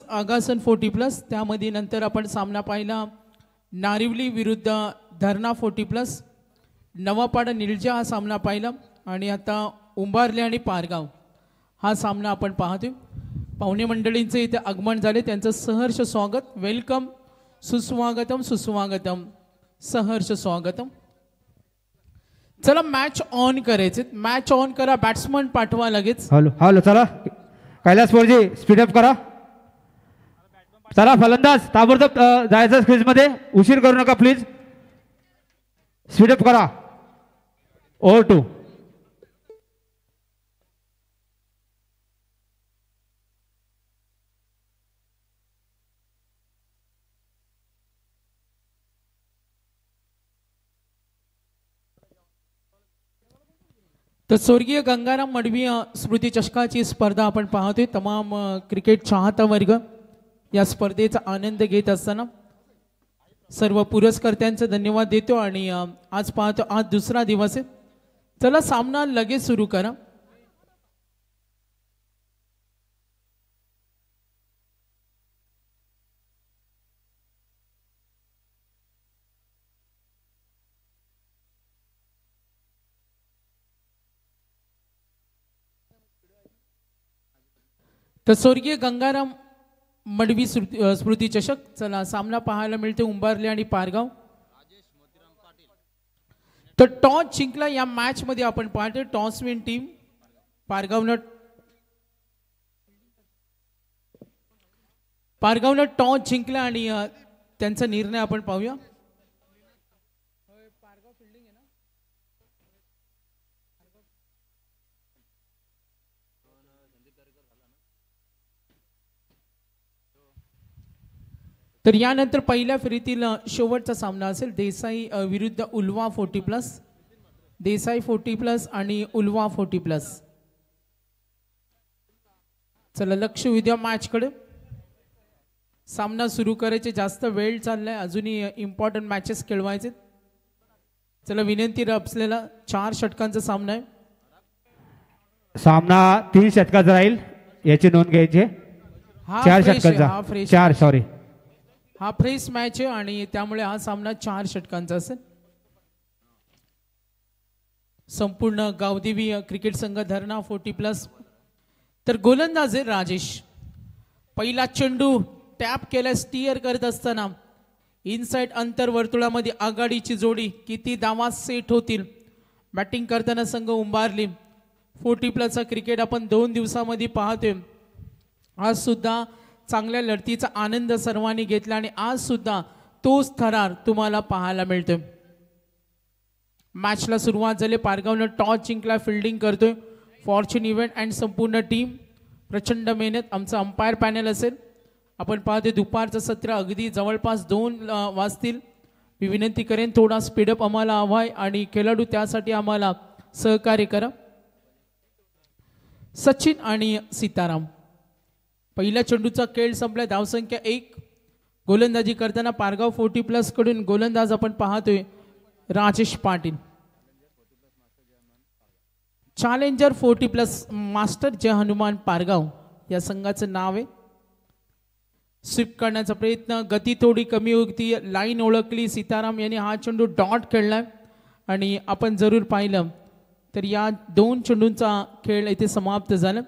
आगासन 40+, त्यामध्ये नंतर आपण सामना पाहिला नारिवली विरुद्ध धरणा 40+, नवापाडा निलजा हा सामना पाहिला आणि आता उंबारले आणि पारगाव हा सामना आपण पाहतोय। पाहुणे मंडळींचे इथे आगमन झाले, त्यांचं सहर्ष स्वागत, वेलकम, सुस्वागतम सुस्वागतम, सहर्ष स्वागतम। चला मॅच ऑन करायचे, मॅच ऑन करा, बॅट्समन पाठवा लगेच। हॅलो हॅलो, चला कैलास फोरजी स्पीडअप करा, चला फलंदाज ताबडतोब जायचं क्रीज मध्ये, उशीर करू नका प्लीज, स्पीडअप करा। ओव्हर 2। तर स्वर्गीय गंगाराम मडवी स्मृती चषकाची स्पर्धा आपण पाहतोय। तमाम क्रिकेट चाहता वर्ग या स्पर्धेचा आनंद घेत असताना सर्व पुरस्कर्त्यांचे धन्यवाद देतो आणि आज पाहतो आज दुसरा दिवस आहे। चला सामना लगेच सुरू करा। तर स्वर्गीय गंगाराम मडवी स्मृती चषक, चला सामना पाहायला मिळते उंबारले आणि पारगाव। तर टॉस जिंकला या मॅच मध्ये आपण पाहतो, टॉस विन टीम पारगावनं टॉस जिंकला आणि त्यांचा निर्णय आपण पाहूया। तर यानंतर पहिल्या फेरीतील शेवटचा सामना असेल देसाई विरुद्ध उल्वा 40+, देसाई 40+ आणि उल्वा 40+। चला लक्ष विद्या मॅच कडे, सामना सुरू करायचे, जास्त वेळ चाललाय, अजूनही इम्पॉर्टंट मॅचेस खेळवायचे। चला विनंती रपसलेला 4 षटकांचा सामना आहे, सामना 3 षटकाचा राहील याची नोंद घ्यायची। 4 षटकांचा, 4 सॉरी, हा फ्रेश मॅच आहे आणि त्यामुळे हा सामना 4 षटकांचा असेल। संपूर्ण गावदेवी क्रिकेट संघ धरणा 40+। तर गोलंदाज आहे राजेश, पहिला चेंडू टॅप केला, स्टीअर करत असताना इनसाइड अंतर्वर्तुळामध्ये आघाडीची जोडी, किती धावा सेट होतील। बॅटिंग करताना संघ उंबारली 40+चा क्रिकेट आपण 2 दिवसामध्ये पाहतोय। आज सुद्धा चांगल्या लढतीचा आनंद सर्वांनी घेतला आणि आज सुद्धा तोच थरार तुम्हाला पाहायला मिळतोय। मॅचला सुरुवात झाली, पारगावनं टॉस जिंकला, फिल्डिंग करतोय फॉर्च्यून इव्हेंट अँड संपूर्ण टीम, प्रचंड मेहनत, आमचं अंपायर पॅनल असेल। आपण पाहतोय दुपारचं सत्र अगदी जवळपास 2 वाजतील। मी विनंती करेन थोडा स्पीडअप आम्हाला हवा आहे आणि खेळाडू त्यासाठी आम्हाला सहकार्य करा। सचिन आणि सीताराम, पहिल्या चेंडूचा खेळ संपला, धावसंख्या 1। गोलंदाजी करताना पारगाव 40+ कडून गोलंदाज आपण पाहतोय राजेश पाटील। चॅलेंजर 40+ मास्टर जय हनुमान पारगाव या संघाचं नाव आहे। स्वीप करण्याचा प्रयत्न, गती थोडी कमी होती, लाईन ओळखली, सीताराम यांनी हा चेंडू डॉट खेळलाय आणि आपण जरूर पाहिलं तर या 2 चेंडूंचा खेळ इथे समाप्त झाला।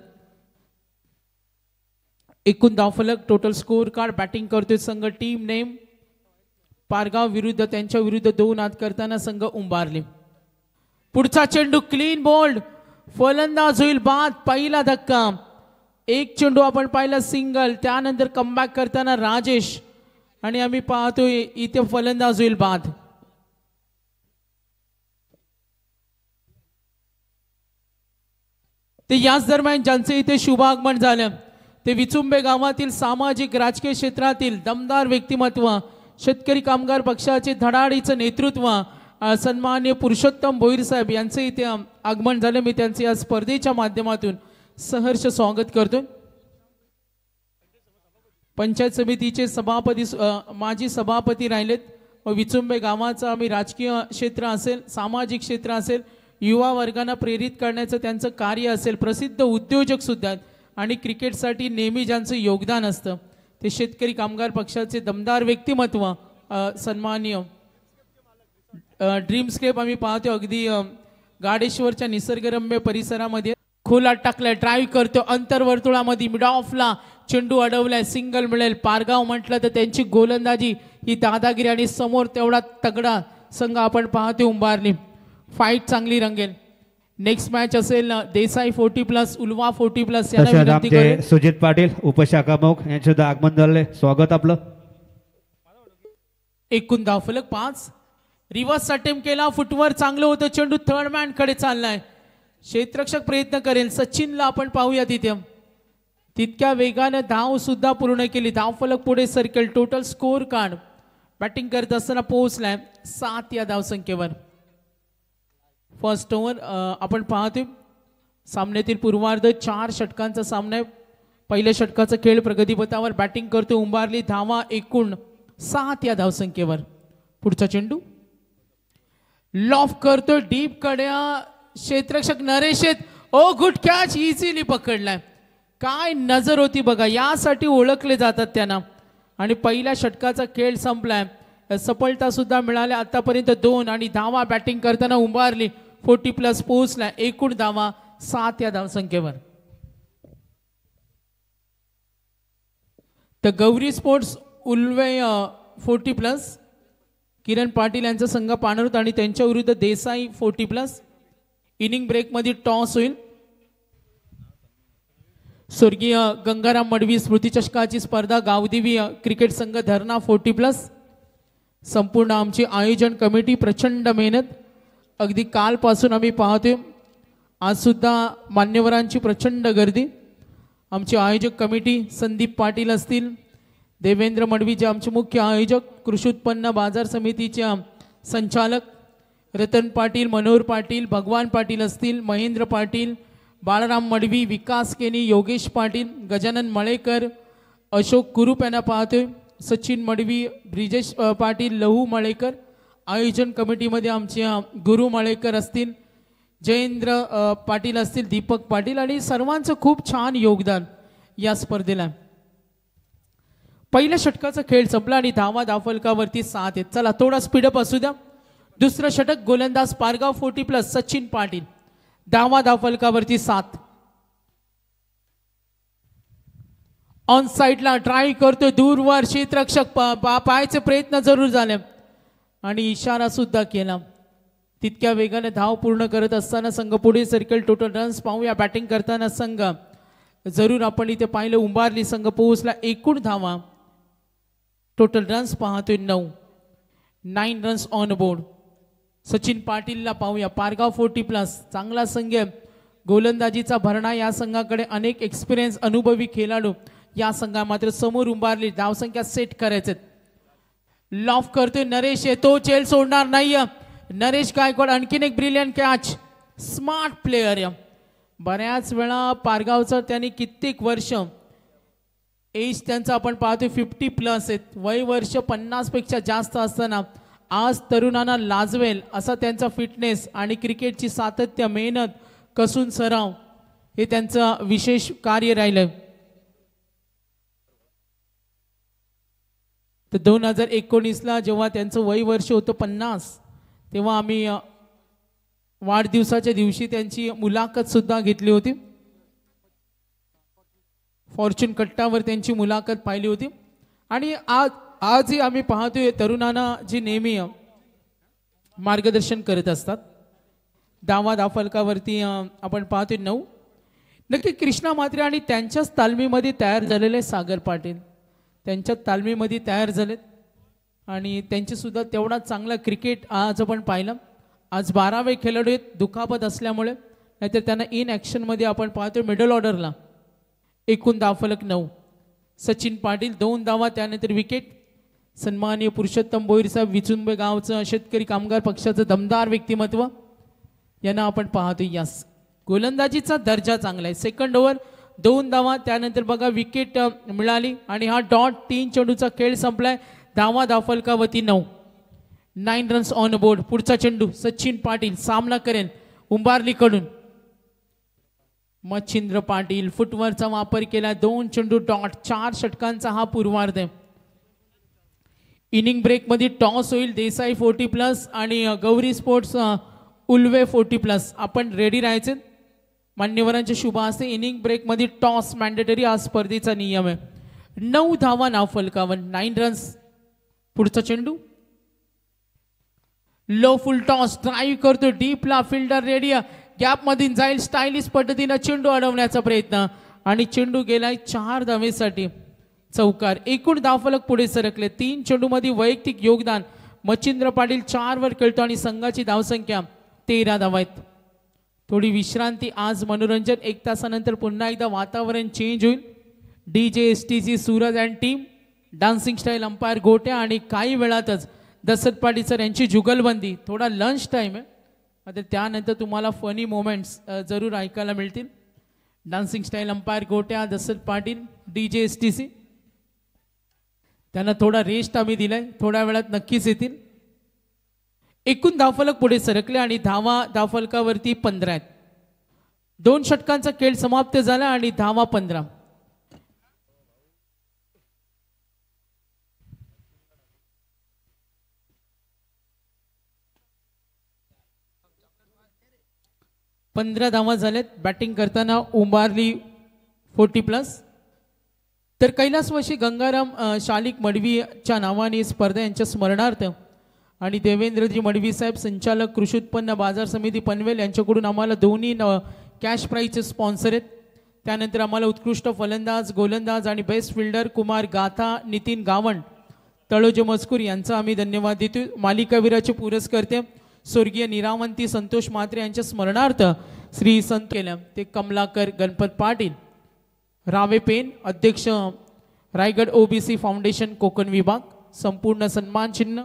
एकूण धावफलक, टोटल स्कोर कार्ड, बॅटिंग करतोय संघ टीम नेम पारगाव विरुद्ध, त्यांच्या विरुद्ध 2 आत करताना संघ उंबारले। पुढचा चेंडू क्लीन बोल्ड, फलंदाज होईल बाद, पहिला धक्का, 1 चेंडू आपण पाहिला सिंगल, त्यानंतर कमबॅक करताना राजेश आणि आम्ही पाहतोय इथे फलंदाज होईल बाद। ते याच दरम्यान ज्यांचे इथे शुभागमन झालं ते विचुंबे गावातील सामाजिक राजकीय क्षेत्रातील दमदार व्यक्तिमत्व, शेतकरी कामगार पक्षाचे धडाडीचं नेतृत्व, सन्माननीय पुरुषोत्तम भोईर साहेब यांचे इथे आगमन झाले। मी त्यांचे या स्पर्धेच्या माध्यमातून सहर्ष स्वागत करतो। पंचायत समितीचे सभापती, माजी सभापती राहिलेत व विचुंबे गावाचा आम्ही राजकीय क्षेत्र असेल, सामाजिक क्षेत्र असेल, युवा वर्गांना प्रेरित करण्याचं त्यांचं कार्य असेल, प्रसिद्ध उद्योजक सुद्धा आणि क्रिकेटसाठी नेहमी ज्यांचं योगदान असतं ते शेतकरी कामगार पक्षाचे दमदार व्यक्तिमत्व सन्माननीय ड्रीमस्केप आम्ही पाहतो अगदी गाडेश्वरच्या निसर्गरम्य परिसरामध्ये खोलात टाकलाय, ड्राईव्ह करतो अंतर्वर्तुळामध्ये मिड ऑफला चेंडू अडवलाय, सिंगल मिळेल. पारगाव म्हटलं तर त्यांची गोलंदाजी ही दादागिरी आणि समोर तेवढा तगडा संघ आपण पाहतो उंबारली. फाईट चांगली रंगेल. नेक्स्ट मॅच असेल देसाई 40+ उल्वा 40+. आमचे सुजित पाटील उपशाखाप्रमुख यांचे सुद्धा आगमन झाले, स्वागत आपलं. एकूण धावफलक 5. रिव्हर्स अटेम्प्ट केला, फुटवर चांगलं होतं, चेंडू थर्ड मॅन कडे चाललाय. क्षेत्ररक्षक प्रयत्न करेल, सचिनला आपण पाहूया तिथे. तितक्या वेगाने धाव सुद्धा पूर्ण केली. धावफलक पुढे सरकेल. टोटल स्कोर कार्ड बॅटिंग करत असताना पोहोचलाय 7 या धावसंख्येवर. फर्स्ट ओव्हर आपण पाहतोय सामन्यातील पूर्वार्ध 4 षटकांचा सामना आहे. पहिल्या षटकाचा खेळ प्रगतीपथावर. बॅटिंग करतो उंबारली. धावा एकूण 7 या धावसंख्येवर. पुढचा चेंडू लॉफ करतो डीप कड्या. क्षेत्ररक्षक नरेश ओ गुड कॅच, इझिली पकडलाय. काय नजर होती बघा, यासाठी ओळखले जातात त्यांना. आणि पहिल्या षटकाचा खेळ संपलाय. सफलता सुद्धा मिळाल्या आतापर्यंत 2 आणि धावा बॅटिंग करताना उंबारली 40+ पोहोचलाय. एकूण धावा 7 या धावसंख्येवर. तर गौरी स्पोर्ट्स उल्वे 40+. किरण पाटील यांचा संघ पाणवत आणि त्यांच्या विरुद्ध देसाई 40+. इनिंग ब्रेक मध्ये टॉस होईल. स्वर्गीय गंगाराम मडवी स्मृती चषकाची स्पर्धा गावदेवी क्रिकेट संघ धरणा 40+. संपूर्ण आमची आयोजन कमिटी प्रचंड मेहनत. अगदी कालपासून आम्ही पाहतोय, आज सुद्धा मान्यवरांची प्रचंड गर्दी. आमची आयोजक कमिटी संदीप पाटील असतील, देवेंद्र मडवी जे आमचे मुख्य आयोजक, कृषी उत्पन्न बाजार समितीचे संचालक रतन पाटील, मनोहर पाटील, भगवान पाटील असतील, महेंद्र पाटील, बाळराम मडवी, विकास केनी, योगेश पाटील, गजानन मळेकर, अशोक कुरूप यांना पाहतोय, सचिन मडवी, ब्रिजेश पाटील, लहू मळेकर. आयोजन कमिटीमध्ये आमचे गुरु मळेकर असतील, जयेंद्र पाटील असतील, दीपक पाटील आणि सर्वांचं खूप छान योगदान या स्पर्धेला. पहिल्या षटकाचा खेळ संपला आणि धावा धावफलकावरती 7 आहेत. चला थोडा स्पीडअप असू द्या. दुसरं षटक गोलंदाज पारगाव 40+ सचिन पाटील. धावा धावफलकावरती 7. ऑन साइडला ट्राय करतोय दूरवर क्षेत्ररक्षक पाहायचे प्रयत्न जरूर झाले आणि इशारा सुद्धा केला. तितक्या वेगाने धाव पूर्ण करत असताना संघ पुढे सरकेल. टोटल रन्स पाहूया. बॅटिंग करताना संघ जरूर आपण इथे पाहिलं उंबारली संघ पोहोचला. एकूण धावा टोटल रन्स पाहतोय 9 रन्स ऑन बोर्ड. सचिन पाटीलला पाहूया. पारगाव 40+. चांगला संघ, गोलंदाजीचा भरणा या संघाकडे, अनेक एक्सपिरियन्स अनुभवी खेळाडू या संघा. मात्र समोर उंबारली धावसंख्या सेट करायचे. लॉफ करतोय नरेश, तो चेल सोडणार नाही. नरेश गायकवाड आणखीन एक ब्रिलियंट कॅच. Smart player. बऱ्याच वेळा पारगावचं त्यांनी कित्येक वर्ष एज त्यांचा आपण पाहतोय 50+ आहेत. वय वर्ष 50 पेक्षा जास्त असताना आज तरुणांना लाजवेल असा त्यांचा फिटनेस आणि क्रिकेटची सातत्य, मेहनत, कसून सराव हे त्यांचं विशेष कार्य राहिलं. तर 2019ला जेव्हा त्यांचं वय वर्ष होतं 50, तेव्हा आम्ही वाढदिवसाच्या दिवशी त्यांची मुलाखत सुद्धा घेतली होती. फॉर्च्यून कट्टावर त्यांची मुलाखत पाहिली होती. आणि आजही आम्ही पाहतोय तरुणांना जी नेहमी मार्गदर्शन करत असतात. धावा धावफलकावरती आपण पाहतोय 9. नक्की कृष्णा म्हात्रे आणि त्यांच्याच तालमीमध्ये तयार झालेले सागर पाटील त्यांच्या तालमीमध्ये तयार झालेत आणि त्यांचे सुद्धा तेवढा चांगला क्रिकेट आज आपण पाहिलं. आज 12वे खेळाडू आहेत दुखापत असल्यामुळे, नाहीतर त्यांना इन ॲक्शनमध्ये आपण पाहतोय मिडल ऑर्डरला. एकूण धावफलक 9. सचिन पाटील 2 धावा, त्यानंतर विकेट. सन्माननीय पुरुषोत्तम भोईर साहेब, विचुंबे गावचं शेतकरी कामगार पक्षाचं दमदार व्यक्तिमत्व यांना आपण पाहतोय. यास गोलंदाजीचा दर्जा चांगला आहे. सेकंड ओव्हर 2 धावा, त्यानंतर बघा विकेट मिळाली आणि हा डॉट 3 चेंडूचा खेळ संपलाय. धावा धावफलकावरती 9 रन्स ऑन बोर्ड. पुढचा चेंडू सचिन पाटील सामना करेल उंबारलीकडून. मच्छिंद्र पाटील फुटवरचा वापर केला, 2 चेंडू डॉट, 4 षटकांचा हा पूर्वार्ध आहे. इनिंग ब्रेक मध्ये टॉस होईल. देसाई 40+ आणि गौरी स्पोर्ट्स उल्वे 40+. आपण रेडी राहायचे. मान्यवरांच्या शुभ हस्ते इनिंग ब्रेक मध्ये टॉस मॅन्डेटरी हा स्पर्धेचा नियम आहे. 9 धावा नाव फलकावर, 9 रन्स. पुढचा चेंडू लो फुल टॉस, ड्राईव्ह करतो डीपला, फिल्डर रेडी, गॅप मधून जाईल, स्टायलिश पद्धतीने चेंडू अडवण्याचा प्रयत्न आणि चेंडू गेलाय 4 धावेसाठी. चौकार. एकूण धावफलक पुढे सरकले. 3 चेंडू मध्ये वैयक्तिक योगदान मच्छिंद्र पाटील 4 वर खेळतो आणि संघाची धावसंख्या 13 धावा आहेत. थोडी विश्रांती. आज मनोरंजन. 1 तासानंतर पुन्हा एकदा वातावरण चेंज होईल. DJSTC Suraj and team, dancing style umpire गोट्या आणि काही वेळातच दशरथ पाटील सर यांची जुगलबंदी. थोडा लंच टाइम आहे, आता त्यानंतर तुम्हाला फनी मोमेंट्स जरूर ऐकायला मिळतील. डान्सिंग स्टाईल अंपायर गोट्या, दशरथ पाटील, DJSTC. त्यांना थोडा रेस्ट आम्ही दिलाय, थोड्या वेळात नक्कीच येतील. एकूण धावफलक पुढे सरकले आणि धावा धावफलकावरती 15 आहेत. 2 षटकांचा खेळ समाप्त झाला आणि धावा 15. धावा झालेत. बॅटिंग करताना उंबारली 40+. तर कैलासवासी गंगाराम शालिक मडवीच्या नावाने स्पर्धा यांच्या स्मरणार्थ आणि देवेंद्रजी मडवी साहेब संचालक कृषी उत्पन्न बाजार समिती पनवेल यांच्याकडून आम्हाला दोन्ही कॅश प्राईजचे स्पॉन्सर आहेत. त्यानंतर आम्हाला उत्कृष्ट फलंदाज, गोलंदाज आणि बेस्ट फिल्डर कुमार गाथा, नितीन गावंड, तळोजे मजकूर यांचा आम्ही धन्यवाद देतो. मालिकावीराचे पुरस्कर्ते स्वर्गीय निरावंती संतोष म्हात्रे यांच्या स्मरणार्थ श्री संत केल्या ते कमलाकर गणपत पाटील रावे पेन, अध्यक्ष रायगड OBC फाउंडेशन कोकण विभाग. संपूर्ण सन्मान चिन्ह,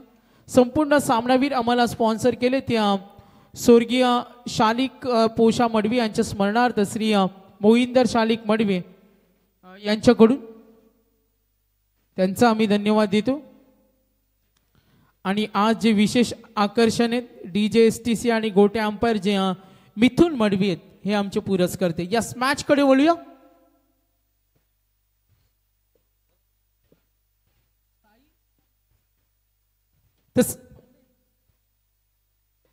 संपूर्ण सामनावीर आम्हाला स्पॉन्सर केले त्या स्वर्गीय शालिक पोषा मडवी यांच्या स्मरणार्थ श्री मोहिंदर शालिक मडवी यांच्याकडून त्यांचा आम्ही धन्यवाद देतो. आणि आज जे विशेष आकर्षण आहेत DJSTC आणि गोटे अंपायर जे मिथुन मडवी आहेत हे आमचे पुरस्कर्ते. या मॅच कडे वळूया.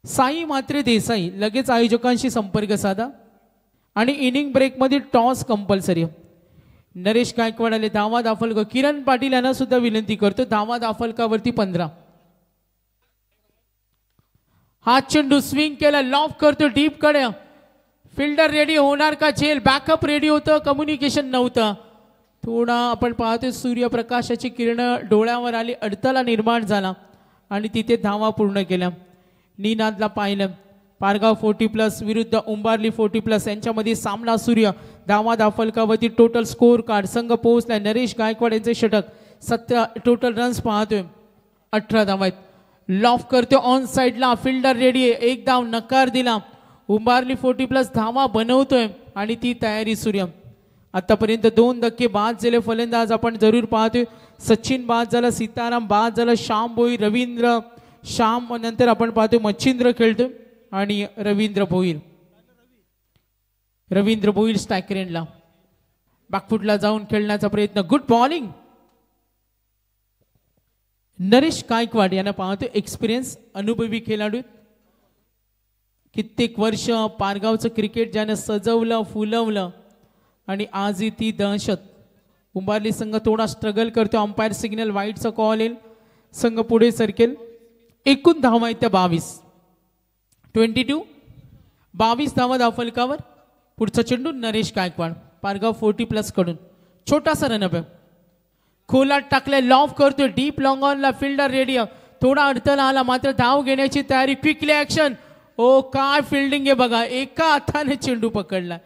साई मात्रे देसाई लगेच आयोजकांशी संपर्क साधा आणि इनिंग ब्रेक मध्ये टॉस कंपल्सरी. नरेश गायकवाड आले. धावा दाफलक. किरण पाटील यांना सुद्धा विनंती करतो. धावा दाफलकावरती 15. हा चेंडू स्विंग केला, लॉफ करतो डीप कडे, फिल्डर रेडी होणार का झेल, बॅकअप रेडी होतं, कम्युनिकेशन नव्हतं. थोडा आपण पाहतोय सूर्यप्रकाशाची किरण डोळ्यावर आली, अडथळा निर्माण झाला आणि तिथे धावा पूर्ण केल्या. निनादला पाहिलं. पारगाव 40+ विरुद्ध उंबारली 40+ यांच्यामध्ये सामना सूर्य. धावा दाफलकावरती टोटल स्कोर कार्ड संघ पोहोचलाय. नरेश गायकवाड यांचे षटक. 17 टोटल रन्स पाहतोय. 18 धावा आहेत. लॉफ करते ऑन साइडला, फिल्डर रेडी आहे, 1 धाव नकार दिला. उंबारली 40+ धावा बनवतोय आणि ती तयारी सूर्य. आतापर्यंत 2 धक्के बाद झाले फलंदाज आपण जरूर पाहतोय. सचिन बाद झाला, सीताराम बाद झाला, श्याम भोईर, रवींद्र श्याम, नंतर आपण पाहतोय मच्छिंद्र खेळतोय आणि रवींद्र भोईर स्ट्रायकरेनला बॅकफुटला जाऊन खेळण्याचा प्रयत्न. Good bowling. नरेश गायकवाड यांना पाहतोय. एक्सपिरियन्स, अनुभवी खेळाडू, कित्येक वर्ष पारगावचं क्रिकेट ज्याने सजवलं फुलवलं आणि आजही ती दहशत. उंबारली संघ थोडा स्ट्रगल करतो. अंपायर सिग्नल वाईटचा कॉल येईल, संघ पुढे सरकेल. एकूण धावा आहेत त्या 22 धावा धावफलकावर. पुढचा चेंडू नरेश गायकवाड पारगाव 40+ कडून. छोटासा रनअप आहे. खोलात टाकले, लॉफ करतोय डीप लॉंग ऑनला, फिल्डर रेडी. थोडा अडथळा आला मात्र धाव घेण्याची तयारी. Quickly action. ओ काय फिल्डिंग आहे बघा. एका हाताने चेंडू पकडला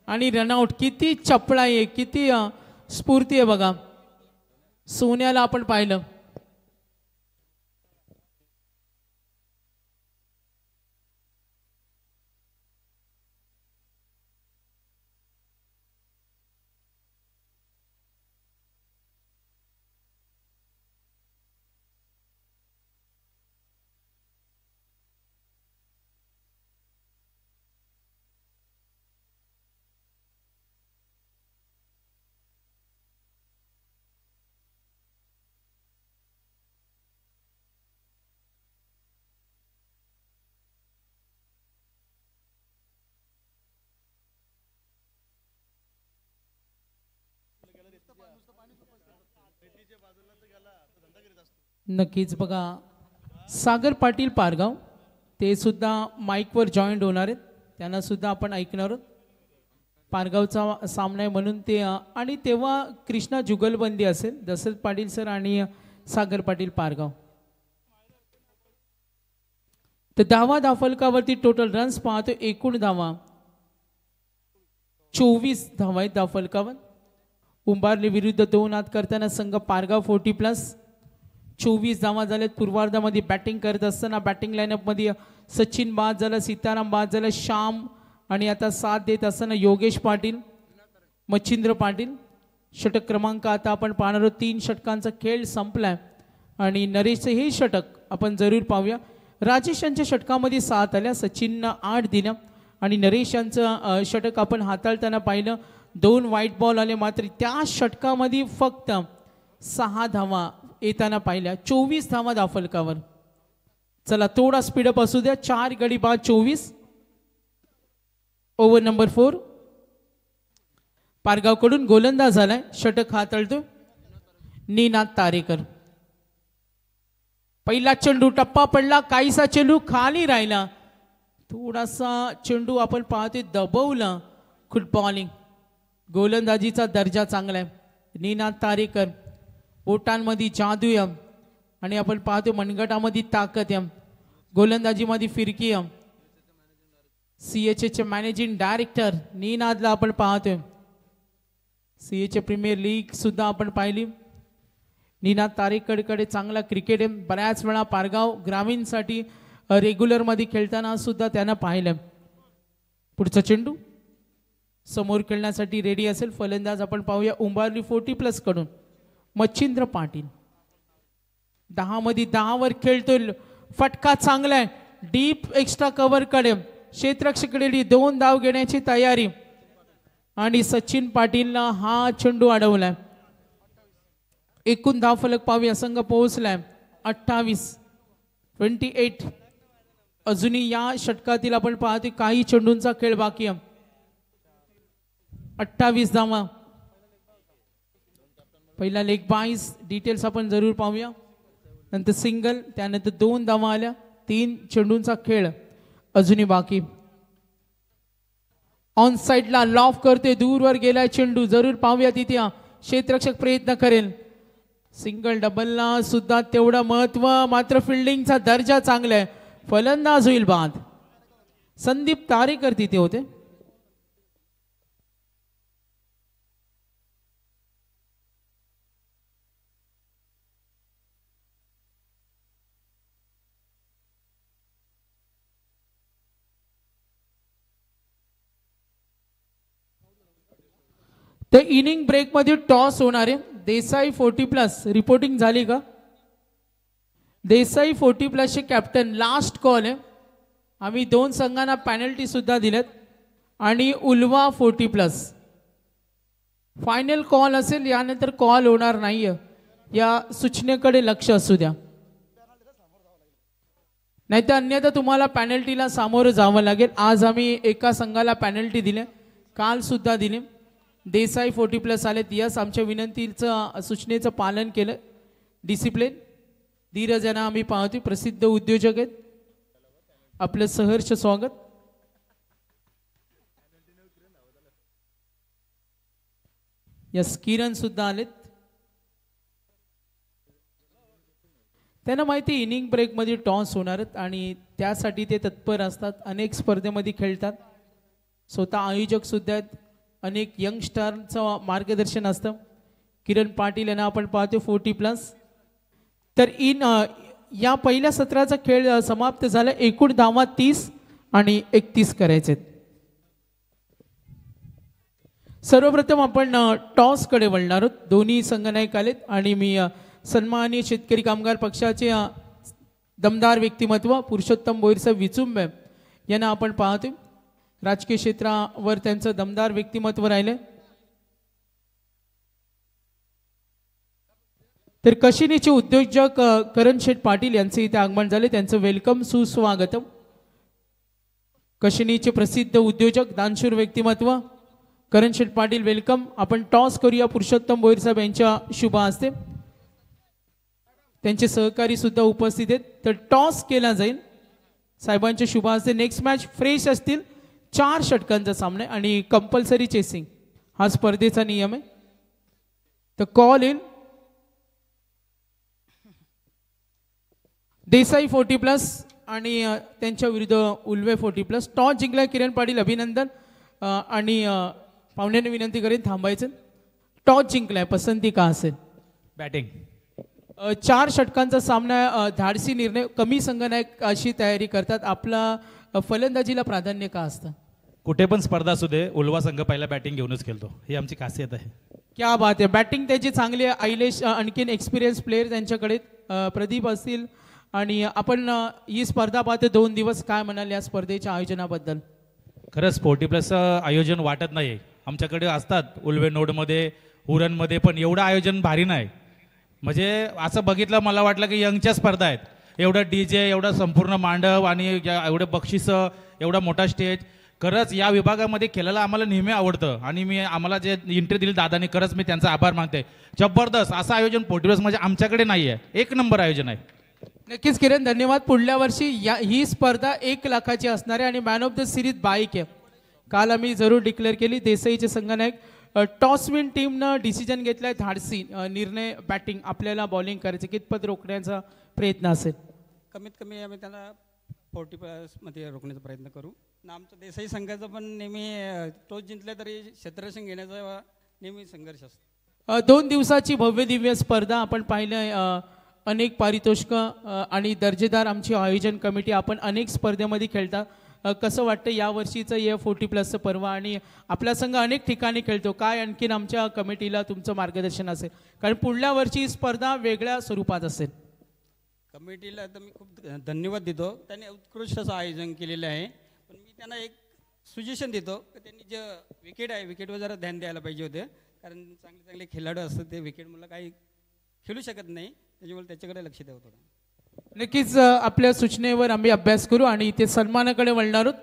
आणि रनआउट. किती चपळा आहे, किती स्फूर्ती आहे बघा. सोन्याला आपण पाहिलं. नक्कीच बघा सागर पाटील पारगाव ते सुद्धा माईकवर जॉईंट होणार आहेत, त्यांना सुद्धा आपण ऐकणार आहोत. पारगावचा सामना आहे म्हणून ते आणि तेव्हा कृष्णा जुगलबंदी असेल, दशरथ पाटील सर आणि सागर पाटील पारगाव. तर धावा धाफलकावरती टोटल रन्स पाहतो, एकूण धावा 24 धावा आहेत धाफलकावर. उंबारली विरुद्ध 2 आत करताना संघ पारगाव 40+. 24 धावा झाल्यात. पूर्वार्धामध्ये बॅटिंग करत असताना बॅटिंग लाईनअपमध्ये सचिन बाद झाला, सीताराम बाद झाला, श्याम आणि आता साथ देत असताना योगेश पाटील, मच्छिंद्र पाटील. षटक क्रमांक आता आपण पाहणार आहोत. 3 षटकांचा खेळ संपलाय आणि नरेशचं हे षटक आपण जरूर पाहूया. राजेश यांच्या षटकामध्ये 7 आल्या, सचिननं 8 दिल्या आणि नरेश यांचं षटक आपण हाताळताना पाहिलं. 2 व्हाईट बॉल आले, मात्र त्या षटकामध्ये फक्त 6 धावा येताना पाहिल्या. 24 धावा धाफलकावर. चला थोडा स्पीडअप असू द्या. 4 गडी बाद 24. Over number 4. पारगावकडून गोलंदाज झालाय, षटक हाताळतो निनाद तारेकर. पहिला चेंडू टप्पा पडला, काहीसा चेंडू खाली राहिला, थोडासा चेंडू आपण पाहतोय दबवला. गुड बॉलिंग, गोलंदाजीचा दर्जा चांगला आहे. निनाद तारेकर बोटांमध्ये जादू आहे आणि आपण पाहतो मनगटामध्ये ताकद आहे, गोलंदाजीमध्ये फिरकी आहे. CHA मॅनेजिंग डायरेक्टर निनादला आपण पाहतोय. CHA प्रीमियर लीग सुद्धा आपण पाहिली. निनाद तारेकरकडे चांगला क्रिकेट आहे. बऱ्याच वेळा पारगाव ग्रामीणसाठी रेग्युलरमध्ये खेळताना सुद्धा त्यांना पाहिलं. पुढचा चेंडू समोर खेळण्यासाठी रेडी असेल. फलंदाज आपण पाहूया उंबारली 40+ कडून मच्छिंद्र पाटील. 10 मध्ये 10 वर खेळतोय, फटका चांगला आहे, डीप एक्स्ट्रा कव्हर कडे क्षेत्ररक्षकाकडे 2 धाव घेण्याची तयारी आणि सचिन पाटीलनं हा चेंडू अडवलाय. एकूण धाव फलक पाहूया, संघ पोहोचलाय 28. अजूनही या षटकातील आपण पाहतो काही चेंडूंचा खेळ बाकी आहे. 28 धावा. पहिला लेग बाईस डिटेल्स आपण जरूर पाहूया. नंतर सिंगल, त्यानंतर 2 धावा आल्या. 3 चेंडूंचा खेळ अजूनही बाकी. ऑन साइडला लॉफ करते, दूरवर गेलाय चेंडू, जरूर पाहूया तिथे क्षेत्ररक्षक प्रयत्न करेल. सिंगल डबलला सुद्धा तेवढं महत्व, मात्र फिल्डिंगचा दर्जा चांगला आहे. फलंदाज होईल बाद. संदीप तारेकर तिथे होते. तर इनिंग ब्रेक मध्ये टॉस होणार आहे. देसाई 40+ रिपोर्टिंग झाली का? देसाई 40+ चे कॅप्टन. लास्ट कॉल आहे. आम्ही 2 संघांना पेनल्टी सुद्धा दिलेत आणि उल्वा 40+ फायनल कॉल असेल. यानंतर कॉल होणार नाहीये, या सूचनेकडे लक्ष असू द्या, नाहीतर अन्यथा तुम्हाला पेनल्टीला सामोरं जावं लागेल. आज आम्ही एका संघाला पेनल्टी दिले, काल सुद्धा दिले. देसाई 40+ आलेत. यस, आमच्या विनंतीचं सूचनेचं पालन केलं. डिसिप्लिन. धीरज यांना आम्ही पाहतोय, प्रसिद्ध उद्योजक आहेत. आपलं सहर्ष स्वागत. यस, किरण सुद्धा आलेत. त्यांना माहिती इनिंग ब्रेक मध्ये टॉस होणार आहेत आणि त्यासाठी ते तत्पर असतात. अनेक स्पर्धेमध्ये खेळतात. स्वतः आयोजक सुद्धा आहेत. अनेक यंगस्टरचं मार्गदर्शन असतं. किरण पाटील यांना आपण पाहतो 40+. तर या पहिल्या सत्राचा खेळ समाप्त झाला. एकूण धावा 30 आणि 31 करायचे. सर्वप्रथम आपण टॉस कडे वळणार आहोत. दोन्ही संघनायक आलेत आणि मी सन्माननीय शेतकरी कामगार पक्षाचे दमदार व्यक्तिमत्व पुरुषोत्तम बोईरसाहेब विचुंबे यांना आपण पाहतोय. राजकीय क्षेत्रावर त्यांचं दमदार व्यक्तिमत्व राहिले. तर कशिनीचे उद्योजक करण शेठ पाटील यांचे इथे आगमन झाले. त्यांचं वेलकम, सुस्वागतम. कशिनीचे प्रसिद्ध उद्योजक दानशूर व्यक्तिमत्व करण शेठ पाटील, वेलकम. आपण टॉस करूया पुरुषोत्तम बोईरसाहेब यांच्या शुभ हस्ते. त्यांचे सहकारी सुद्धा उपस्थित आहेत. तर टॉस केला जाईल साहेबांच्या शुभ हस्ते. नेक्स्ट मॅच फ्रेश असतील, 4 षटकांचा सामना आहे आणि कंपल्सरी चेसिंग हा स्पर्धेचा नियम आहे. तर कॉल इन देसाई 40+ आणि त्यांच्या विरुद्ध उल्वे 40+. टॉस जिंकला किरण पाटील, अभिनंदन. आणि पाहुण्यांनी विनंती करेन थांबायचं. टॉस जिंकलाय, पसंती का असेल? बॅटिंग. 4 षटकांचा सामना, धाडसी निर्णय, कमी संघनायक अशी तयारी करतात. आपला फलंदाजीला प्राधान्य का असतं? कुठे पण स्पर्धा असू दे, उल्वा संघ पहिला बॅटिंग घेऊनच खेळतो, ही आमची खासियत आहे. क्या बात आहे. बॅटिंग त्याची चांगली आहे. आयलेश आणखीन एक्सपिरियन्स प्लेयर त्यांच्याकडे प्रदीप असतील. आणि आपण ही स्पर्धा पाहतो 2 दिवस, काय म्हणाल या स्पर्धेच्या आयोजनाबद्दल? खरंच 40+ आयोजन वाटत नाही. आमच्याकडे असतात उल्वे नोडमध्ये, उरणमध्ये, पण एवढं आयोजन भारी नाही. म्हणजे असं बघितलं मला वाटलं की यंगच्या स्पर्धा आहेत. एवढं DJ, एवढं संपूर्ण मांडव आणि एवढे बक्षिसं, एवढा मोठा स्टेज. खरंच या विभागामध्ये खेळायला आम्हाला नेहमी आवडतं आणि आम्हाला जे एंट्री दिली दादानी, खरंच मी त्यांचा आभार मानते. जबरदस्त असं आयोजन 40+ म्हणजे आमच्याकडे नाही आहे. 1 नंबर आयोजन आहे. नक्कीच किरण, धन्यवाद. पुढल्या वर्षी ही स्पर्धा 1 लाखाची असणार आहे आणि man of the series bike आहे. काल आम्ही जरूर डिक्लेअर केली. देसाईचे संघनायक. टॉस विन टीमनं डिसिजन घेतलाय धाडसी निर्णय, बॅटिंग आपल्याला बॉलिंग करायचं, कितपत रोखण्याचा प्रयत्न असेल? कमीत कमी आम्ही त्याला 40+ मध्ये रोखण्याचा प्रयत्न करू. आमचं देसाई संघाचं पण नेहमी टॉस जिंकले तरी क्षेत्ररक्षण घेण्याचा नेहमी संघर्ष असतो. 2 दिवसाची भव्य दिव्य स्पर्धा आपण पाहिलं. अनेक पारितोषिकं आणि दर्जेदार आमची आयोजन कमिटी. आपण अनेक स्पर्धेमध्ये खेळता. कसं वाटतं यावर्षीचं या 40+चं पर्व आणि आपला संघ अनेक ठिकाणी खेळतो, काय आणखीन आमच्या कमिटीला तुमचं मार्गदर्शन असेल? कारण पुढल्या वर्षी ही स्पर्धा वेगळ्या स्वरूपात असेल. कमिटीला तर मी खूप धन्यवाद देतो. त्यांनी उत्कृष्ट असं आयोजन केलेलं आहे. पण मी त्यांना एक सजेशन देतो की त्यांनी जे विकेट आहे, विकेटवर जरा ध्यान द्यायला पाहिजे होते. कारण चांगले चांगले खेळाडू असतात, ते विकेट मला काही खेळू शकत नाही, त्याच्यामुळे त्याच्याकडे लक्ष द्यावं थोडं. नक्कीच आपल्या सूचनेवर आम्ही अभ्यास करू आणि इथे सन्मानाकडे वळणार आहोत.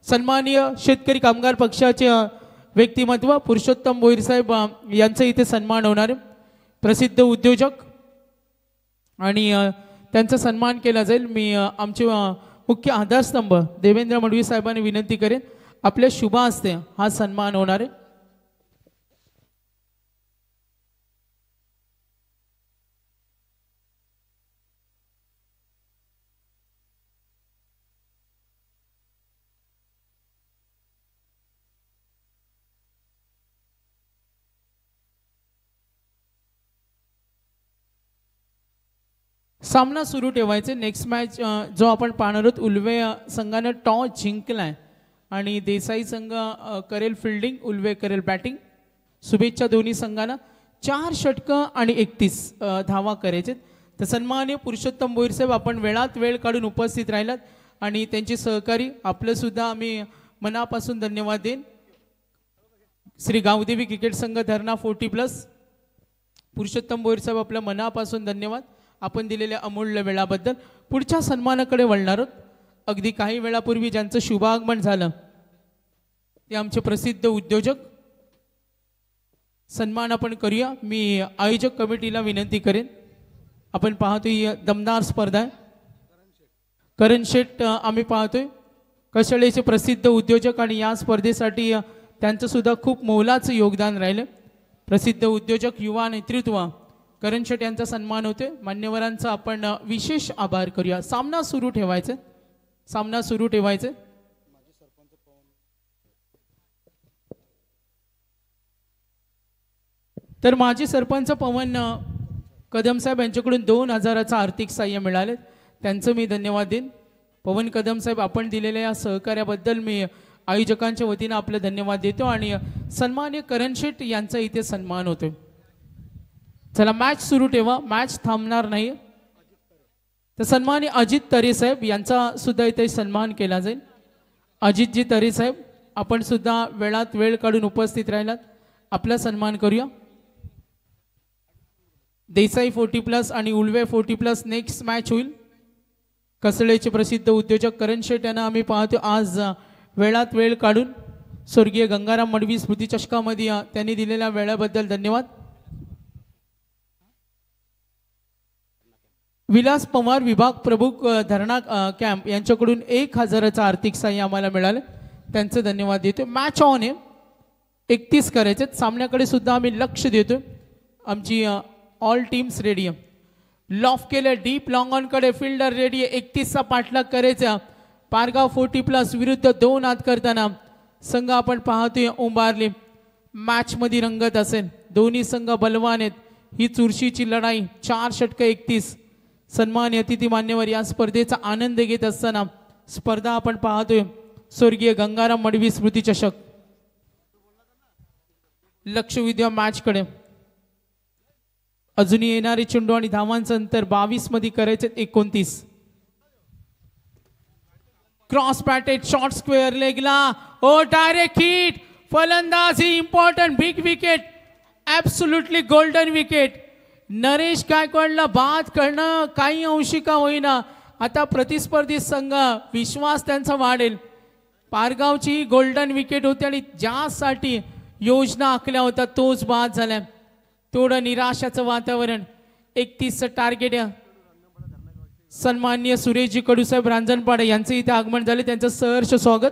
सन्माननीय शेतकरी कामगार पक्षाचे व्यक्तिमत्व पुरुषोत्तम भोईर साहेब यांचा इथे सन्मान होणार आहे. प्रसिद्ध उद्योजक आणि त्यांचा सन्मान केला जाईल. मी आमचे मुख्य आधारस्तंभ देवेंद्र मडवी साहेबांनी विनंती करेन, आपल्या शुभ हस्ते हा सन्मान होणार आहे. सामना सुरू ठेवायचे. नेक्स्ट मॅच जो आपण पाहणार आहोत, उल्वे संघानं टॉस जिंकलाय आणि देसाई संघ करेल फिल्डिंग, उल्वे करेल बॅटिंग. शुभेच्छा दोन्ही संघांना. 4 षटकं आणि 31 धावा करायचे. तर सन्माननीय पुरुषोत्तम भोईर साहेब, आपण वेळात वेळ काढून उपस्थित राहिलात आणि त्यांचे सहकारी आपलं सुद्धा आम्ही मनापासून धन्यवाद देईन. श्री गावदेवी क्रिकेट संघ धरणा 40+, पुरुषोत्तम भोईर साहेब आपल्या मनापासून धन्यवाद आपण दिलेल्या अमूल्य वेळाबद्दल. पुढच्या सन्मानाकडे वळणार आहोत. अगदी काही वेळापूर्वी ज्यांचं शुभागमन झालं ते आमचे प्रसिद्ध उद्योजक. सन्मान आपण करूया. मी आयोजक कमिटीला विनंती करेन, आपण पाहतोय दमदार स्पर्धा आहे. करण शेठ आम्ही पाहतोय कशाळेचे प्रसिद्ध उद्योजक आणि या स्पर्धेसाठी त्यांचं सुद्धा खूप मोलाचं योगदान राहिलं. प्रसिद्ध उद्योजक, युवा नेतृत्व करण शेट यांचा सन्मान होते. मान्यवरांचा आपण विशेष आभार करूया. सामना सुरू ठेवायचे, सामना सुरू ठेवायचे. तर माजी सरपंच पवन कदम साहेब यांच्याकडून 2000चं आर्थिक सहाय्य मिळाले, त्यांचं मी धन्यवाद देईन. पवन कदम साहेब, आपण दिलेल्या या सहकार्याबद्दल मी आयोजकांच्या वतीनं आपले धन्यवाद देतो आणि सन्माननीय करण शेट यांचा इथे सन्मान होतोय. चला मॅच सुरू ठेवा, मॅच थांबणार नाही. तर सन्माननीय अजित तरे साहेब यांचा सुद्धा इथे सन्मान केला जाईल. अजितजी तरे साहेब, आपण सुद्धा वेळात वेळ काढून उपस्थित राहिलात, आपला सन्मान करूया. देसाई 40+ आणि उल्वे 40+ नेक्स्ट मॅच होईल. कसळेचे प्रसिद्ध उद्योजक करण शेट यांना आम्ही पाहतो आज वेळात वेळ काढून. स्वर्गीय गंगाराम मडवी स्मृती चषकामध्ये त्यांनी दिलेल्या वेळाबद्दल धन्यवाद. विलास पवार विभाग प्रमुख धरणा कॅम्प यांच्याकडून 1000चा आर्थिक सहाय्य आम्हाला मिळालं, त्यांचं धन्यवाद देतो. मॅच ऑन आहे, 31 करायचे सामन्याकडे सुद्धा आम्ही लक्ष देतो. आमची ऑल टीम्स रेडी आहे. लॉफ केलं डीप लॉंग ऑन कडे, फिल्डर रेडी आहे. 31चा पाठलाग करायचा. पारगाव 40+ विरुद्ध 2 आत करताना संघ आपण पाहतोय उंबारली. मॅच मध्ये रंगत असेल, दोन्ही संघ बलवान आहेत. ही चुरशीची लढाई 4 षटक 31. सन्मान्य अतिथी मान्यवर या स्पर्धेचा आनंद घेत असताना स्पर्धा आपण पाहतोय स्वर्गीय गंगाराम मडवी स्मृती चषक. लक्ष विद्या मॅच कडे. अजूनही येणारे चेंडू आणि धावांचं अंतर 22 मध्ये करायचे 29. क्रॉस बॅटेड शॉर्ट स्क्वेअर लेगला, ओ डायरेक्ट हिट. फलंदाजी important big wicket, absolutely golden wicket. Naresh गायकवाडला बाद करणं काही अंशी का होईना. आता प्रतिस्पर्धी संघ विश्वास त्यांचा वाढेल. पारगावची गोल्डन विकेट होती आणि ज्यासाठी योजना आखल्या होत्या तोच बाद झाल्या. थोडं निराशाचं वातावरण. 31चं टार्गेट. सन्माननीय सुरेशजी कडूसाहेब रांजणपाडे यांचे इथे आगमन झाले, त्यांचं सहर्ष स्वागत.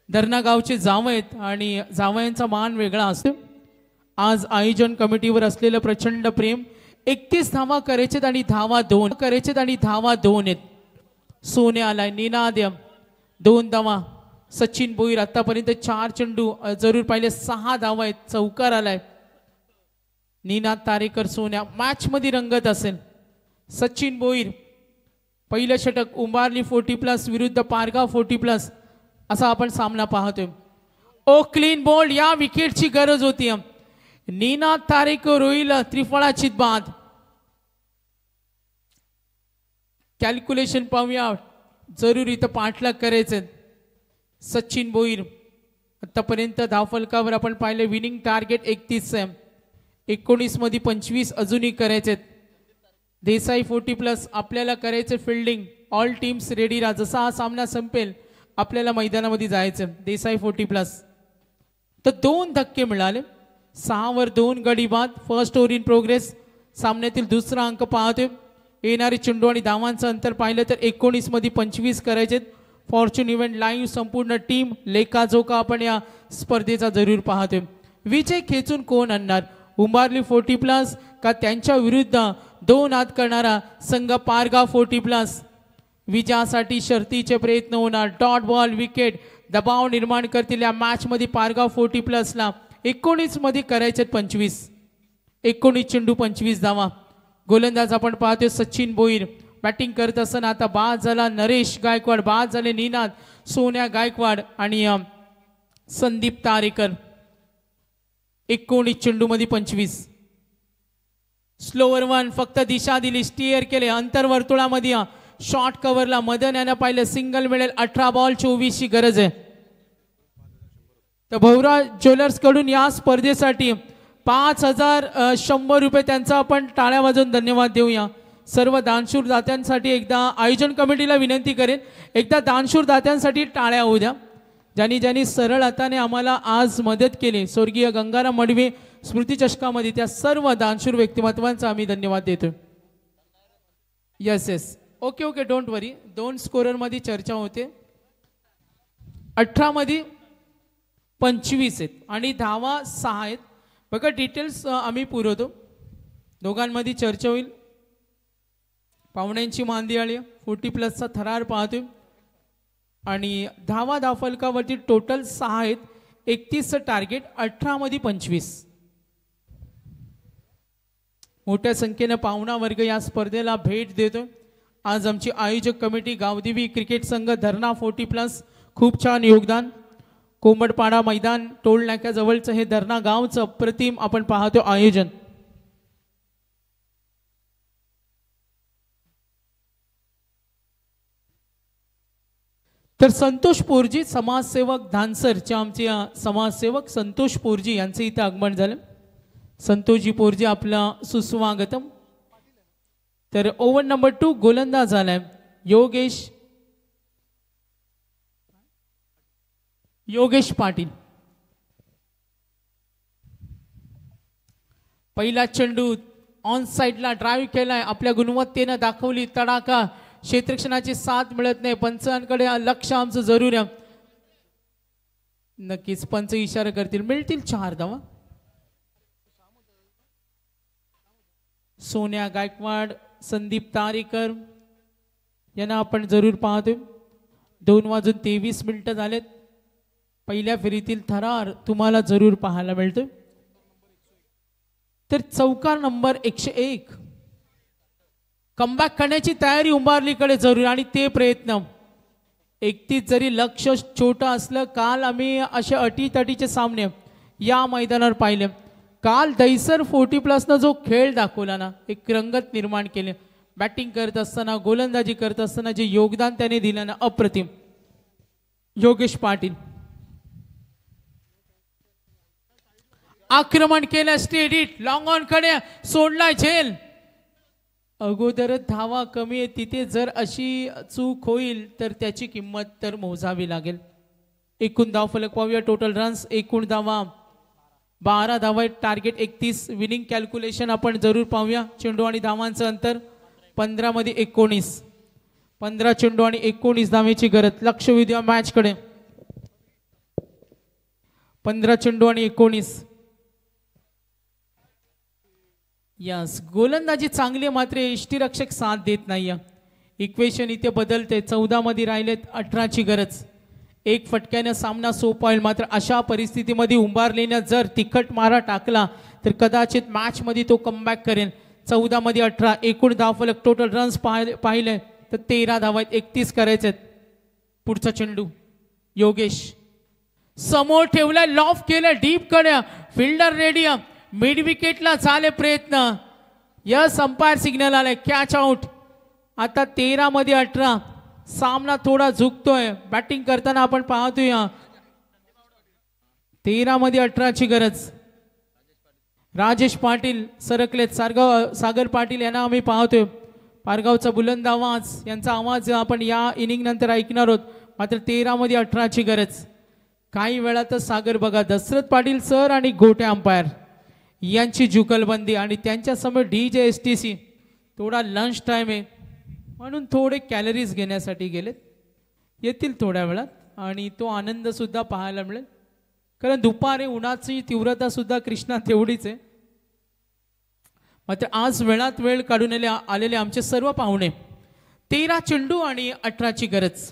धरणा गावचे जावं आहेत आणि जावयांचा मान वेगळा असतो. आज आयोजन कमिटीवर असलेलं प्रचंड प्रेम. 31 धावा करायचेत आणि धावा 2 करायचेत आणि धावा 2 आहेत. सोने आलाय, निनाद्य 2 धावा. सचिन भोईर आतापर्यंत 4 चेंडू जरूर पाहिले, 6 धावा आहेत. चौकार आलाय. निनाद तारेकर सोन्या मॅच मध्ये रंगत असेल. सचिन भोईर पहिलं षटक उंबारली 40+ विरुद्ध पारगाव 40+ असा आपण सामना पाहतोय. ओ क्लीन बोल्ड, या विकेटची गरज होती. निनाद तारेकर होईल त्रिफळाची बाद. कॅल्क्युलेशन पाहूया, जरूर इथं पाठलाग करायचे. सचिन भोईर आतापर्यंत धावफलकावर आपण पाहिले विनिंग टार्गेट 31 आहे. 19 मध्ये 25 अजूनही करायचे. देसाई 40+ आपल्याला करायचे फिल्डिंग. ऑल टीम्स रेडी राहा. जसा हा सामना संपेल आपल्याला मैदानामध्ये जायचं. देसाई 40+ तर 2 धक्के मिळाले. 6 वर 2 गडी बाद. First over in progress. सामन्यातील दुसरा अंक पाहतोय. येणारे चेंडू आणि धावांचं अंतर पाहिलं तर 19 मध्ये 25 करायचे. फॉर्च्यून इव्हेंट लाईव्ह संपूर्ण टीम लेखाजोखा आपण या स्पर्धेचा जरूर पाहतोय. विजय खेचून कोण आणणार, उंबारली 40+ का त्यांच्या विरुद्ध 2 आत करणारा संघ पारगाव 40+. विजयासाठी शर्तीचे प्रयत्न होणार. डॉट बॉल विकेट दबाव निर्माण करतील या मॅच मध्ये. पारगाव 40+ला 19 मध्ये करायचे 25. 19 चेंडू 25 धावा. गोलंदाज आपण पाहतोय सचिन भोईर. बॅटिंग करत असताना आता बाद झाला नरेश गायकवाड, बाद झाले निनाद, सोन्या गायकवाड आणि संदीप तारेकर. 19 चेंडू मध्ये 25. स्लोवर 1 फक्त दिशा दिली, स्टिअर केले अंतर्वर्तुळामध्ये. शॉर्ट कव्हरला मदन यांना पाहिलं, सिंगल मिळेल. 18 बॉल 24 ची गरज आहे. तर भौरा ज्वेलर्स कडून या स्पर्धेसाठी 5100 रुपये त्यांचा आपण टाळ्या वाजवून धन्यवाद देऊया. सर्व दानशूर दात्यांसाठी एकदा आयोजन कमिटीला विनंती करेन, एकदा दानशूर दात्यांसाठी टाळ्या होऊ द्या. ज्यांनी सरळ हाताने आम्हाला आज मदत केली स्वर्गीय गंगाराम मडवी स्मृती चषकामध्ये, त्या सर्व दानशूर व्यक्तिमत्वांचा आम्ही धन्यवाद देतो. Yes okay don't worry. 2 scorer मध्ये चर्चा होते. 18 मध्ये 25 आहेत आणि धावा 6 आहेत. बघा डिटेल्स आम्ही पुरवतो, दोघांमध्ये चर्चा होईल. पाहुण्यांची मांदियाळी 40+चा थरार पाहतोय आणि धावा धावफलकावरती टोटल 6 आहेत. 31चं टार्गेट. 18 मध्ये 25. मोठ्या संख्येने पाहुणा वर्ग या स्पर्धेला भेट देतो. आज आमची आयोजक कमिटी गावदेवी क्रिकेट संघ धरणा 40+, खूप छान योगदान. कोंबडपाडा मैदान टोल नाक्याजवळचं हे धरणा गावचं अप्रतिम आपण पाहतो आयोजन. तर संतोष पोरजी समाजसेवक धानसरचे आमचे समाजसेवक संतोष पोरजी यांचे इथे आगमन झालं. संतोषजी पोरजी आपला सुस्वागतम. तर ओव्हर नंबर 2 गोलंदाज झालाय योगेश पाटील. पहिला चेंडू ऑन साईडला ड्राईव्ह केलाय, आपल्या गुणवत्तेनं दाखवली तडाखा, क्षेत्ररक्षणाची साथ मिळत नाही, पंचांकडे लक्ष आमचं जरूर आहे. नक्कीच पंच इशारा करतील, मिळतील 4 धावा. सोन्या गायकवाड, संदीप तारेकर यांना आपण जरूर पाहतोय. 2:23 झालेत. पहिल्या फेरीतील थरार तुम्हाला जरूर पाहायला मिळतोय. तर चौकार नंबर 101 कमबॅक करण्याची तयारी उंबारलीकडे जरूर, आणि ते प्रयत्न 31 जरी लक्ष छोटं असलं, काल आम्ही असे अटीतटीचे सामने या मैदानावर पाहिले. काल दहिसर 40+ न जो खेळ दाखवला ना, एक रंगत निर्माण केले. बॅटिंग करत असताना, गोलंदाजी करत असताना जे योगदान त्याने दिलं ना, अप्रतिम. योगेश पाटील आक्रमण केलं, स्टेडीट लॉंग ऑन कडे सोडलाय झेल. अगोदरच धावा कमी आहे, तिथे जर अशी चूक होईल तर त्याची किंमत तर मोजावी लागेल. एकूण धाव फलक पाहूया. टोटल रन्स एकूण धावा 12 धावा, टार्गेट 31. विनिंग कॅल्क्युलेशन आपण जरूर पाहूया. चेंडू आणि धावांचं अंतर 15 मध्ये 19. 15 चेंडू आणि 19 धावेची गरज. लक्ष विद्या मॅच कडे. 15 चेंडू आणि 19. यस, गोलंदाजी चांगली, मात्र यष्टीरक्षक साथ देत नाही. इक्वेशन इथे बदलते. 14 मध्ये राहिलेत, 18 ची गरज. एक फटक्याने सामना सोपा होईल, मात्र अशा परिस्थितीमध्ये उंबारलेने जर तिखट मारा टाकला तर कदाचित मॅच मध्ये तो कमबॅक करेल. 14 मध्ये 18. एकूण धावफलक टोटल रन्स पाहिले तर 13 धावा आहेत, 31 करायचे. पुढचा चेंडू योगेश समोर ठेवलाय, लॉफ केलं डीप कडे, फिल्डर रेडी. मिड विकेटला झाले प्रयत्न. यस, अंपायर सिग्नल आलाय, कॅच आउट. आता 13 मध्ये 18. सामना थोडा झुकतोय. बॅटिंग करताना आपण पाहतोय 13 मध्ये 18 ची गरज. राजेश पाटील सरकलेत. सागर पाटील यांना आम्ही पाहतोय. पारगावचा बुलंद आवाज, यांचा आवाज आपण या इनिंग नंतर ऐकणार आहोत. मात्र 13 मध्ये 18 ची गरज. काही वेळातच सागर बघा, दशरथ पाटील सर आणि गोटे अंपायर यांची जुगलबंदी, आणि त्यांच्या समोर DJSTC. थोडा लंच टाइम आहे म्हणून थोडे कॅलरीज घेण्यासाठी गेलेत. येतील थोड्या वेळात, आणि तो आनंद सुद्धा पाहायला मिळेल. कारण दुपारी उन्हाची तीव्रता सुद्धा कृष्णा तेवढीच आहे. मात्र आज वेळात वेळ काढून आलेले आमचे सर्व पाहुणे. 13 चेंडू आणि 18 ची गरज.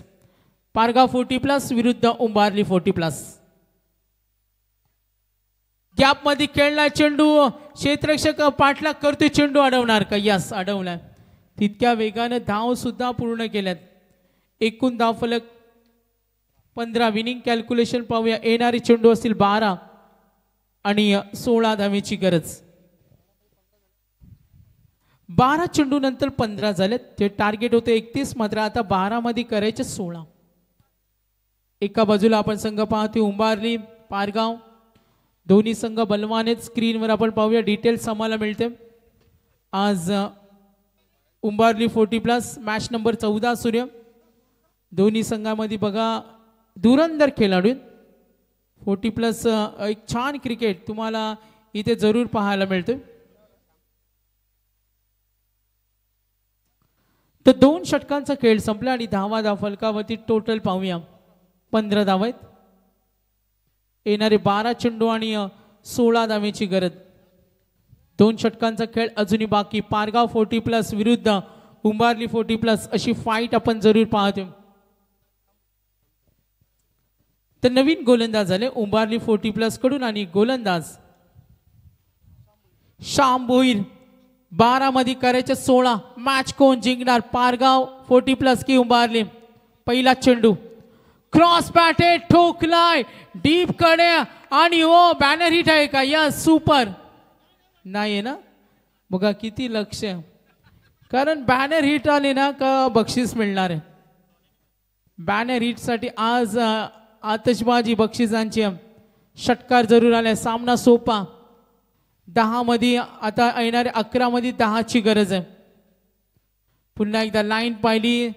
पारगाव 40+ विरुद्ध उंबारली 40+. गॅप मध्ये खेळलाय चेंडू. क्षेत्ररक्षक पाठलाग करतोय, चेंडू अडवणार का? यस, अडवलाय. तितक्या वेगाने धाव सुद्धा पूर्ण केल्यात. एकूण धाव फलक 15. विनिंग कॅल्क्युलेशन पाहूया. येणारे चेंडू असतील 12 आणि 16 धावेची गरज. 12 चेंडू नंतर 15 झालेत. ते टार्गेट होते 31, मात्र आता 12 मध्ये करायचे 16. एका बाजूला आपण संघ पाहतोय उंबारली, पारगाव. दोन्ही संघ बलवान आहेत. स्क्रीनवर आपण पाहूया, डिटेल्स आम्हाला मिळते. आज उंबारली 40+ मॅच नंबर 14 सूर्य. दोन्ही संघामध्ये बघा धुरंधर खेळाडू. 40+ एक छान क्रिकेट तुम्हाला इथे जरूर पाहायला मिळते. तर 2 षटकांचा खेळ संपला आणि धावा फलकावरती टोटल पाहूया. 15 धावा आहेत. येणारे 12 चेंडू आणि 16 धावेची गरज. 2 षटकांचा खेळ अजूनही बाकी. पारगाव 40+ विरुद्ध उंबारली 40+ अशी फाईट आपण जरूर पाहतो. तर नवीन गोलंदाज झाले उंबारली 40+ कडून, आणि गोलंदाज श्याम भोईर. 12 मध्ये करायचे 16. मॅच कोण जिंकणार, पारगाव 40+ की उंबारली? पहिला चेंडू क्रॉस बॅटे ठोकलाय डीप कडे, आणि ओ बॅनर हिट आहे का? Yes, super. नाही ना, बघा किती लक्ष. कारण बॅनर हिट आले ना का बक्षीस मिळणार आहे. बॅनर हिट साठी आज आतषबाजी बक्षिसांची षटकार जरूर आलाय. सामना सोपा. 10 मध्ये आता येणारे 11 मध्ये 10 ची गरज आहे. पुन्हा एकदा लाईन पाहिली.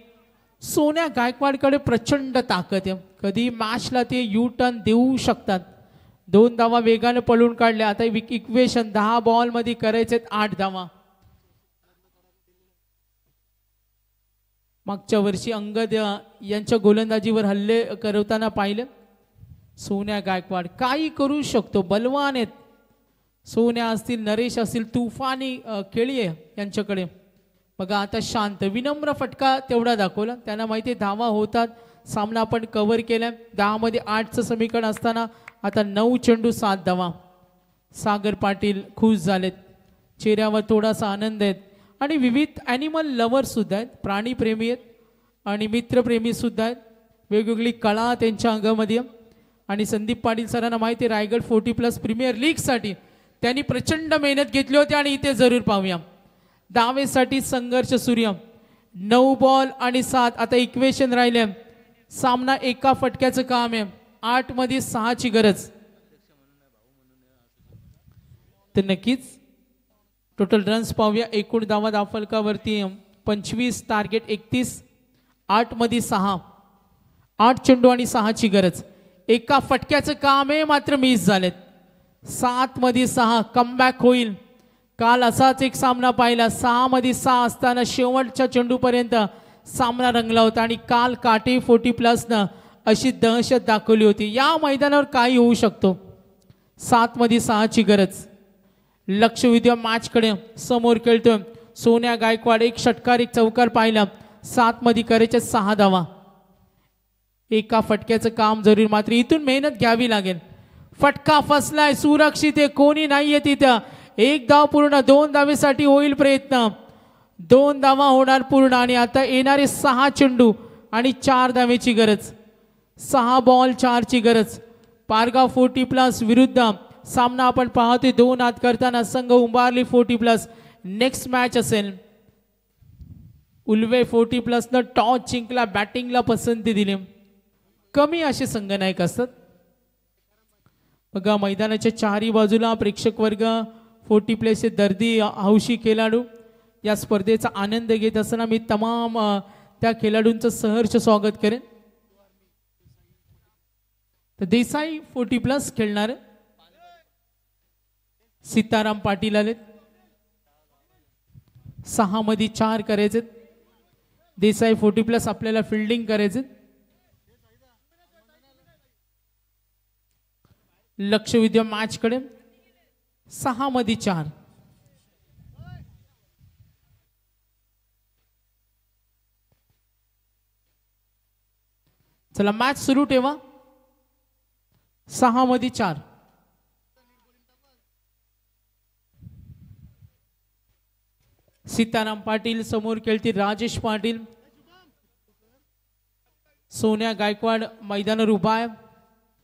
सोन्या गायकवाडकडे प्रचंड ताकद आहे. कधी मॅचला ते यू टर्न देऊ शकतात. 2 धावा वेगाने पळून काढल्या. आता इक्वेशन 10 बॉल मध्ये करायचे 8 धावा. मागच्या वर्षी अंगद यांच्या गोलंदाजीवर हल्ले करवताना पाहिलं. सोन्या गायकवाड काही करू शकतो, बलवान आहेत. सोन्या असतील, नरेश असतील, तुफानी खेळी आहे यांच्याकडे. बघा आता शांत विनम्र फटका तेवढा दाखवला. त्यांना माहिती धावा होतात. सामना आपण कव्हर केलाय. 10 मध्ये 8चं समीकरण असताना आता 9 चेंडू 7 धावा. सागर पाटील खुश झालेत, चेहऱ्यावर थोडासा आनंद आहेत. आणि विविध ॲनिमल लवर सुद्धा आहेत, प्राणीप्रेमी आहेत आणि मित्रप्रेमी सुद्धा आहेत. वेगवेगळी कला त्यांच्या अंगामध्ये. आणि संदीप पाटील सरांना माहिती आहे रायगड 40+ प्रीमियर लीगसाठी त्यांनी प्रचंड मेहनत घेतली होती. आणि इथे जरूर पाहूया दावेसाठी संघर्ष सूर्य. 9 बॉल आणि 7 आता इक्वेशन राहिले. सामना एका फटक्याचं काम आहे. 8 मध्ये 6ची गरज. तर नक्कीच टोटल रन्स पाहूया. एकूण धावा दाफलकावरती 25, टार्गेट 31. 8 मध्ये 6, 8 चेंडू आणि 6ची गरज. एका फटक्याचं काम आहे मात्र मिस झालेत. 7 मध्ये 6 कमबॅक होईल. काल असाच एक सामना पाहिला. 6 मध्ये 6 असताना शेवटच्या चेंडूपर्यंत सामना रंगला होता. आणि काल काटे 40+ अशी दहशत दाखवली होती. या मैदानावर काही होऊ शकतो. 7 मध्ये 6ची गरज. लक्ष विद्या मॅचकडे समोर खेळतोय. सोन्या गायकवाड एक षटकार एक चौकार पाहिला. 7 मध्ये करायचे 6 धावा. एका फटक्याचं काम जरूर, मात्र इथून मेहनत घ्यावी लागेल. फटका फसलाय, सुरक्षित आहे, कोणी नाहीये तिथं. 1 धाव पूर्ण, 2 धावेसाठी होईल प्रयत्न. 2 धावा होणार पूर्ण. आणि आता येणारे 6 चेंडू आणि 4 धावेची गरज. 6 बॉल 4ची गरज. पारगाव 40+ विरुद्ध सामना आपण पाहतोय. 2 हात करताना संघ उंबारली 40+. नेक्स्ट मॅच असेल. उल्वे 40+ न टॉस जिंकला, बॅटिंगला पसंती दिली. कमी असे संघ नायक असतात. बघा मैदानाच्या चारही बाजूला प्रेक्षक वर्ग 40+ दर्दी हौशी खेळाडू या स्पर्धेचा आनंद घेत असताना मी तमाम त्या खेळाडूंचं सहर्ष स्वागत करेन. तर देसाई 40+ खेळणार. सीताराम पाटील आलेत. 6 मध्ये 4 करायचे. देसाई 40+ आपल्याला फिल्डिंग करायचे. लक्ष विद्या मॅचकडे 6 मध्ये 4. चला मॅच सुरू ठेवा. 6 मध्ये 4. सीताराम पाटील समोर खेळतील. राजेश पाटील. सोन्या गायकवाड मैदानावर उभा आहे.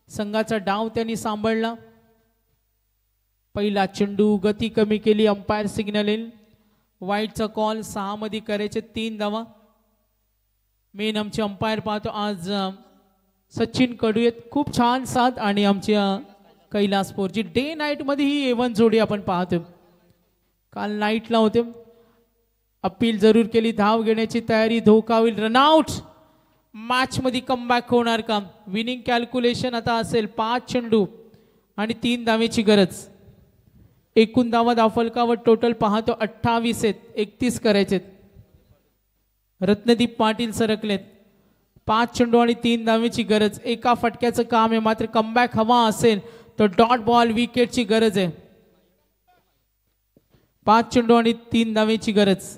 संघाचा डाव त्यांनी सांभाळला. पहिला चेंडू गती कमी केली. अंपायर सिग्नल येईल. वाईटचा कॉल. 6 मध्ये करायचे 3 धावा. मेन आमचे अंपायर पाहतो आज सचिन कडू. खूप छान साथ. आणि आमच्या कैलासपूरची डे नाईट मध्ये ही A1 जोडी आपण पाहतो. काल नाईटला होते. अपील जरूर केली. धाव घेण्याची तयारी. धोका होईल. रनआउट. मॅच मध्ये कमबॅक होणार का? विनिंग कॅल्क्युलेशन आता असेल. 5 चेंडू आणि 3 धावेची गरज. एकूण धावा दाफलकावर टोटल पाहतो 28 आहेत. 31 करायचे. रत्नदीप पाटील सरकलेत. 5 चेंडू आणि 3 धावेची गरज. एका फटक्याचं काम आहे, मात्र कमबॅक हवा असेल तर डॉट बॉल विकेटची गरज आहे. 5 चेंडू आणि 3 धावेची गरज.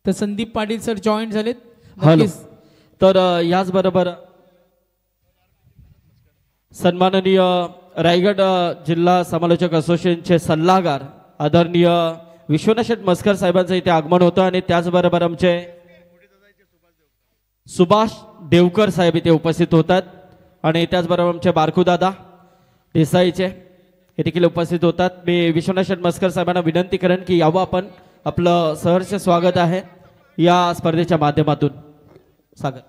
तर संदीप पाटील सर जॉईन झालेत. तर याचबरोबर सन्माननीय रायगड जिल्हा समालोचक असोसिएशनचे सल्लागार आदरणीय विश्वनाथ शेठ मस्कर साहेबांचं इथे आगमन होतं. आणि त्याचबरोबर आमचे सुभाष देवकर साहेब इथे उपस्थित होतात. आणि त्याचबरोबर आमचे बारकूदादा देसाईचे हे देखील उपस्थित होतात. मी विश्वनाथ शेठ मस्कर साहेबांना विनंती करेन की यावं आपण. आपलं सहर्ष स्वागत आहे या स्पर्धेच्या माध्यमातून. स्वागत.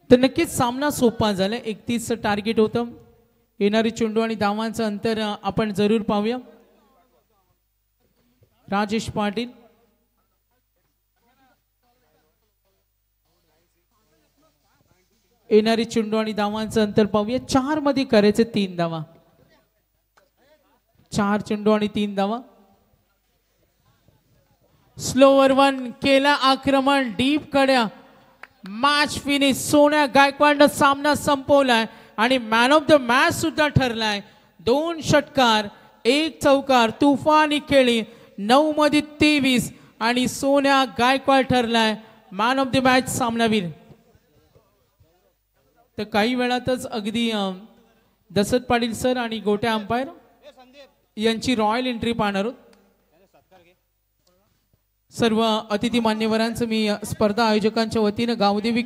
तर नक्कीच सामना सोपा झाला. 31 टार्गेट होतं. येणारी चेंडू आणि धावांचं अंतर आपण जरूर पाहूया. राजेश पाटील. येणारी चेंडू आणि धावांचं अंतर पाहूया. 4 मध्ये करायचे 3 धावा. 4 चेंडू आणि 3 धावा. स्लोवर 1 केला आक्रमण. डीप कड्या मॅच फिनिश. सोन्या गायकवाडनं सामना संपवलाय आणि मॅन ऑफ द मॅच सुद्धा ठरलाय. 2 षटकार 1 चौकार तुफानी खेळी. 9 मध्ये 23 आणि सोन्या गायकवाड ठरलाय मॅन ऑफ द मॅच सामनावीर. तर काही वेळातच अगदी दसत पाटील सर आणि गोट्या अंपायर यांची रॉयल एंट्री पाहणार आहोत. सर्व अतिथी मान्यवरांचं मी स्पर्धा आयोजकांच्या वतीनं गावदेवी